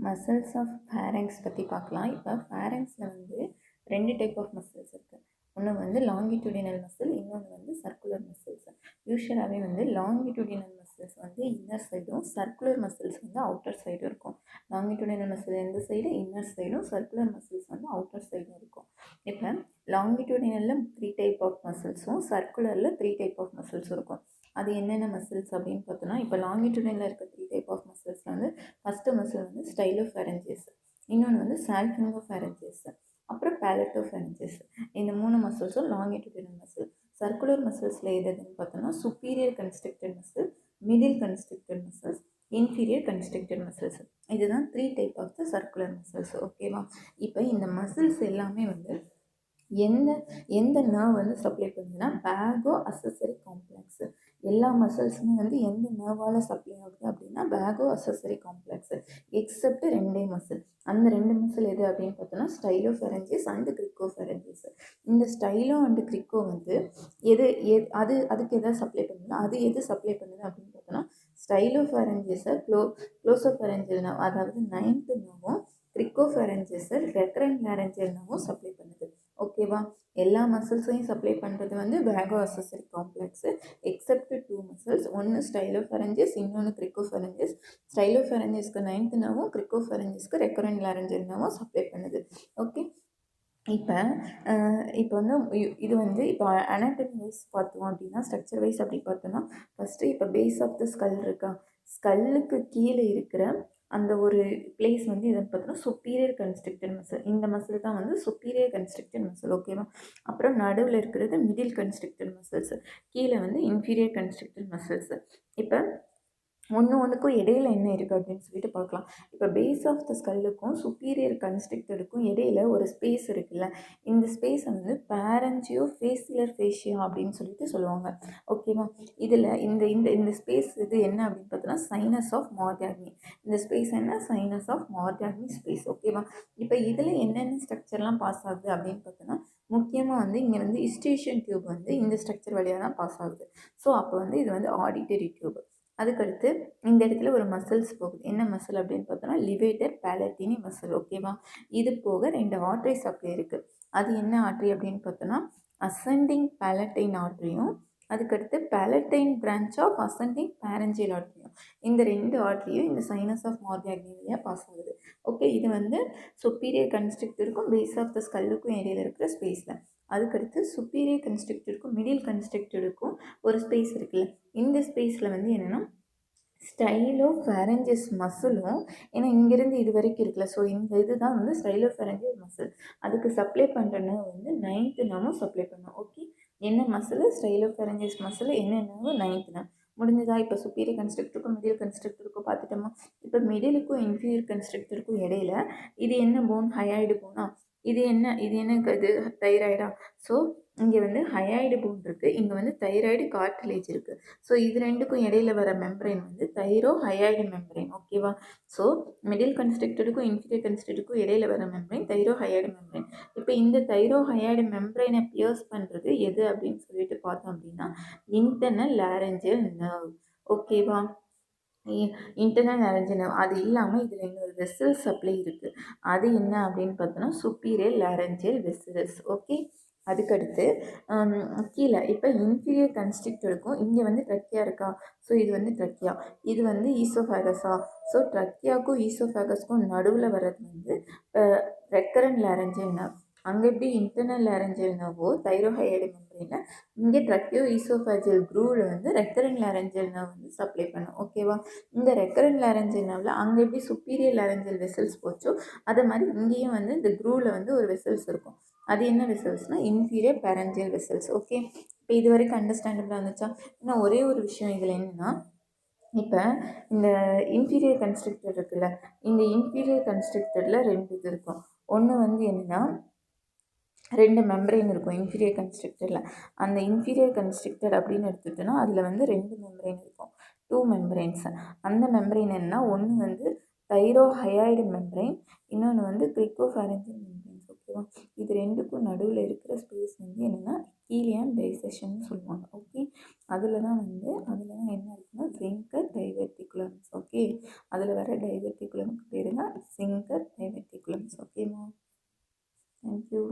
Muscles of ஃபேரங்ஸ் பற்றி பார்க்கலாம். இப்போ ஃபேரங்ஸில் வந்து 2 டைப் ஆஃப் மசில்ஸ் இருக்குது. ஒன்று வந்து லாங்கிடியூடினல் மசில், இன்னொன்று வந்து சர்க்குலர் மசில்ஸ். யூஸ்வலாகவே வந்து லாங்கிடியூடினல் மசில்ஸ் வந்து இன்னர் சைடும், சர்க்குலர் மசில்ஸ் வந்து அவுட்டர் சைடும் இருக்கும். லாங்கிடியூடினல் மசில் எந்த சைடு, இன்னர் சைடும், சர்க்குலர் மசில்ஸ் வந்து அவுட்டர் சைடும் இருக்கும். இப்போ லாங்கிடியூடினலில் 3 டைப் ஆஃப் மசில்ஸும், சர்க்குலரில் 3 டைப் ஆஃப் மசில்ஸும் இருக்கும். அது என்னென்ன மசில்ஸ் அப்படின்னு பார்த்தோன்னா, இப்போ லாங்கிடியூடினலில் இருக்க 3 டைப் ஆஃப் மசில்ஸில் வந்து ஃபஸ்ட்டு மசில் வந்து ஸ்டைலோஃபேரஞ்சஸ், இன்னொன்று வந்து சால்பிங்கோஃபேரஞ்சஸ், அப்புறம் பேலட்டோஃபேரஞ்சஸ். இந்த 3 மசில்ஸும் லாங்கிடியூடினல் மசில். சர்க்குலர் மசில்ஸில் எதுன்னு பார்த்தோன்னா superior constricted muscle, middle constricted muscles, inferior constricted muscles. இதுதான் 3 type of the circular muscles. ஓகேவா? இப்போ இந்த மசில்ஸ் எல்லாமே வந்து எந்த எந்த நர்வ் வந்து சப்ளை பண்ணுதுன்னா பேகோ அசசரி காம்ப்ளெக்ஸ். எல்லா மசில்ஸுமே வந்து எந்த நர்வால் சப்ளை ஆகுது அப்படின்னா பேகோ அசசரி காம்ப்ளெக்ஸ், எக்ஸப்ட் 2 மசில். அந்த 2 மசில் எது அப்படின்னு பார்த்தோன்னா ஸ்டைலோஃபேரஞ்சஸ் அண்ட் கிரிக்கோஃபேரஞ்சஸ். இந்த ஸ்டைலோ அண்ட் கிரிக்கோ வந்து அதுக்கு எதாவது சப்ளை பண்ணுது, அது எது சப்ளை பண்ணுது அப்படின்னு பார்த்தோன்னா ஸ்டைலோஃபேரஞ்சஸை க்ளோசோஃபேரஞ்சல் நர்வ், அதாவது 9th நர்வும், கிரிக்கோஃபேரஞ்சஸை ரெக்கரண்ட் லேரஞ்சல் நர்வும் சப்ளை பண்ணுது. ஓகேவா? எல்லா மசில்ஸையும் சப்ளை பண்ணுறது வந்து பேகோ அசசரி காம்ப்ளெக்ஸு, எக்ஸப்ட் 2 மசில்ஸ். ஒன்று ஸ்டைலோஃபேரஞ்சஸ், இன்னொன்று கிரிக்கோஃபேரஞ்சஸ். ஸ்டைலோஃபேரஞ்சஸ்க்கு 9th நர்வும், கிரிக்கோஃபேரஞ்சஸ்க்கு ரெக்கரண்ட் லேரஞ்சல் நர்வும் சப்ளை பண்ணுது. ஓகே, இப்போ வந்து இது வந்து இப்போ அனாட்டமி வைஸ் பார்த்தோம் அப்படின்னா, ஸ்ட்ரக்சர் வைஸ் அப்படி பார்த்தோன்னா, ஃபஸ்ட்டு இப்போ பேஸ் ஆஃப் த ஸ்கல் இருக்கா, ஸ்கல்லுக்கு கீழே இருக்கிற அந்த ஒரு பிளேஸ் வந்து எதுன்னு பார்த்தோன்னா சுப்பீரியர் கன்ஸ்ட்ரிக்டட் மசில். இந்த மசில் தான் வந்து சுப்பீரியர் கன்ஸ்ட்ரிக்டட் மசில். ஓகேவா? அப்புறம் நடுவில் இருக்கிறது மிடில் கன்ஸ்ட்ரிக்டட் மசில்ஸ், கீழே வந்து இன்ஃபீரியர் கன்ஸ்ட்ரிக்டட் மசில்ஸ். இப்போ ஒன்றுக்கும் இடையில என்ன இருக்குது அப்படின்னு சொல்லிட்டு பார்க்கலாம். இப்போ பேஸ் ஆஃப் த ஸ்கல்லுக்கும் சுப்பீரியர் கன்ஸ்ட்ரிக்டடுக்கும் இடையில ஒரு ஸ்பேஸ் இருக்குல்ல, இந்த ஸ்பேஸை வந்து பேரஞ்சியோ ஃபேசியலர் ஃபேஷியா அப்படின்னு சொல்லிட்டு சொல்லுவாங்க. ஓகேவா? இதில் இந்த இந்த இந்த ஸ்பேஸ் இது என்ன அப்படின்னு பார்த்தோன்னா சைனஸ் ஆஃப் மார்காக்னி. இந்த ஸ்பேஸ் என்ன? Sinus of Morgagni space. ஓகேவா? இப்போ இதில் என்னென்ன ஸ்ட்ரக்சர்லாம் பாஸ் ஆகுது அப்படின்னு பார்த்தோன்னா, முக்கியமாக வந்து இங்கே வந்து இஸ்டேஷன் டியூப் வந்து இந்த ஸ்ட்ரக்சர் வழியாக தான் பாஸ் ஆகுது. ஸோ அப்போ வந்து இது வந்து ஆடிட்டரி டியூப். அதுக்கடுத்து இந்த இடத்துல ஒரு மசில்ஸ் போகுது. என்ன மசில் அப்படின்னு பார்த்தோன்னா லிவேட்டர் பேலட்டினி மசில். ஓகேவா? இது போக 2 ஆர்ட்ரி சப்ளை இருக்குது. அது என்ன ஆர்ட்ரி அப்படின்னு பார்த்தோன்னா அசெண்டிங் பேலட்டைன் ஆர்ட்ரியும், அதுக்கடுத்து பேலட்டைன் பிரான்ச் ஆஃப் அசெண்டிங் பேரஞ்சியல் ஆர்ட்ரியும். இந்த 2 ஆர்ட்ரியும் இந்த சைனஸ் ஆஃப் மார்காக்னி வழியாக பாஸ் ஆகுது. ஓகே, இது வந்து சுப்பீரியர் கன்ஸ்ட்ரிக்டருக்கும் பேஸ் ஆஃப் த ஸ்கல்லுக்கும் இடையில இருக்கிற ஸ்பேஸில். அதுக்கடுத்து சுப்பீரியர் கன்ஸ்ட்ரிக்டருக்கும் மிடில் கன்ஸ்ட்ரிக்டருக்கும் ஒரு ஸ்பேஸ் இருக்குல்ல, இந்த ஸ்பேஸில் வந்து என்னென்னா ஸ்டைலோஃபேரஞ்சஸ் மசிலும், ஏன்னா இங்கேருந்து இது வரைக்கும் இருக்குல்ல, ஸோ இந்த இதுதான் வந்து ஸ்டைலோஃபேரஞ்சஸ் மசில். அதுக்கு சப்ளை பண்ணுற நர்வ் வந்து 9th நர்வும் சப்ளை பண்ணும். ஓகே, என்ன மசில்? ஸ்டைலோஃபேரஞ்சஸ் மசில். என்ன நர்வு? 9th nerve. முடிஞ்சதா? இப்போ சுப்பீரியர் கன்ஸ்ட்ரிக்டருக்கும் மிடில் கன்ஸ்ட்ரிக்டருக்கும் பார்த்துட்டோமா? இப்போ மிடிலுக்கும் இன்ஃபீரியர் கன்ஸ்ட்ரிக்டருக்கும் இடையில இது என்ன போன்? ஹயாய்டு போனா? இது என்ன இது தைராய்டா? ஸோ இங்கே வந்து ஹயாய்டு போன் இருக்குது, இங்கே வந்து தைராய்டு கார்டிலேஜ் இருக்குது. ஸோ இது 2க்கும் இடையில வர மெம்பரைன் வந்து தைரோ ஹயாய்டு மெம்பரைன். ஓகேவா? ஸோ மிடில் கன்ஸ்ட்ரிக்டருக்கும் இன்ஃபீரியர் கன்ஸ்ட்ரிக்டருக்கும் இடையில வர மெம்பரைன் தைரோ ஹயாய்டு மெம்பரைன். இப்போ இந்த தைரோ ஹயாய்டு மெம்பரைனை பியர்ஸ் பண்ணுறது எது அப்படின்னு சொல்லிட்டு பார்த்தோம் அப்படின்னா இன்டர்னல் லாரஞ்சல் நர்வ். ஓகேவா? Internal laryngeal nerve. அது இல்லாமல் இதில் இன்னொரு வெசல் சப்ளை இருக்குது. அது என்ன அப்படின்னு பார்த்தோன்னா சுப்பீரியர் லாரஞ்சல் வெசல்ஸ். ஓகே, அதுக்கடுத்து கீழே இப்போ இன்ஃபீரியர் கன்ஸ்ட்ரிக்டருக்கும் இங்கே வந்து ட்ரக்கியா இருக்கா, ஸோ இது வந்து ட்ரக்கியா, இது வந்து ஈசோஃபேகஸா. ஸோ ட்ரக்கியாவுக்கும் ஈசோஃபேகஸ்க்கும் நடுவில் வர்றது வந்து ரெக்கரண்ட் லாரஞ்சல் நர்வ். அங்கே எப்படி இன்டர்னல் லாரஞ்சல் நர்வோ தைரோஹைடு மெம்பரேனில், இங்கே ட்ரக்கியோ ஈசோஃபேஜியல் க்ரூவில் வந்து ரெக்கரண்ட் லாரஞ்சல் நர்வ் வந்து சப்ளை பண்ணும். ஓகேவா? இந்த ரெக்கரண்ட் லாரஞ்சல் நர்வில் அங்கே எப்படி சுப்பீரியர் லாரஞ்சல் வெசல்ஸ் போச்சோ அதே மாதிரி இங்கேயும் வந்து இந்த க்ரூவில் வந்து ஒரு வெசல்ஸ் இருக்கும். அது என்ன வெசல்ஸ்னால் இன்ஃபீரியர் பேரஞ்சியல் வெசல்ஸ். ஓகே, இப்போ இது வரைக்கும் அண்டர்ஸ்டாண்டபிளாக இருந்துச்சா? இன்னும் ஒரே ஒரு விஷயம் இதில் என்னென்னா, இப்போ இந்த இன்ஃபீரியர் கன்ஸ்ட்ரிக்டர் இருக்குல்ல, இந்த இன்ஃபீரியர் கன்ஸ்ட்ரிக்டரில் 2 இது இருக்கும். ஒன்று வந்து என்னென்னா 2 மெம்பரைன் இருக்கும் இன்ஃபீரியர் கன்ஸ்ட்ரிக்டரில். அந்த இன்ஃபீரியர் கன்ஸ்ட்ரிக்டர் அப்படின்னு எடுத்துட்டோன்னா அதில் வந்து 2 மெம்பரைன் இருக்கும், 2 மெம்பரைன்ஸ். அந்த மெம்பரைன் என்னன்னா, ஒன்று வந்து தைரோஹயாய்டு மெம்பரைன், இன்னொன்று வந்து கிரிக்கோஃபேரஞ்சல் மெம்பரைன்ஸ். ஓகேவா? இது 2க்கும் நடுவில் இருக்கிற ஸ்பேஸ் வந்து என்னென்னா ஈலியான் டைசெஷன் சொல்லுவாங்க. ஓகே, அதில் தான் என்ன இருக்குன்னா சிங்கர் டைவெர்டிகுலம்ஸ். ஓகே, அதில் வர டைவெர்டிகுலம்க்கு பேர் தான் சிங்கர் டைவெர்டிகுலம்ஸ். ஓகேம்மா, தேங்க்யூ.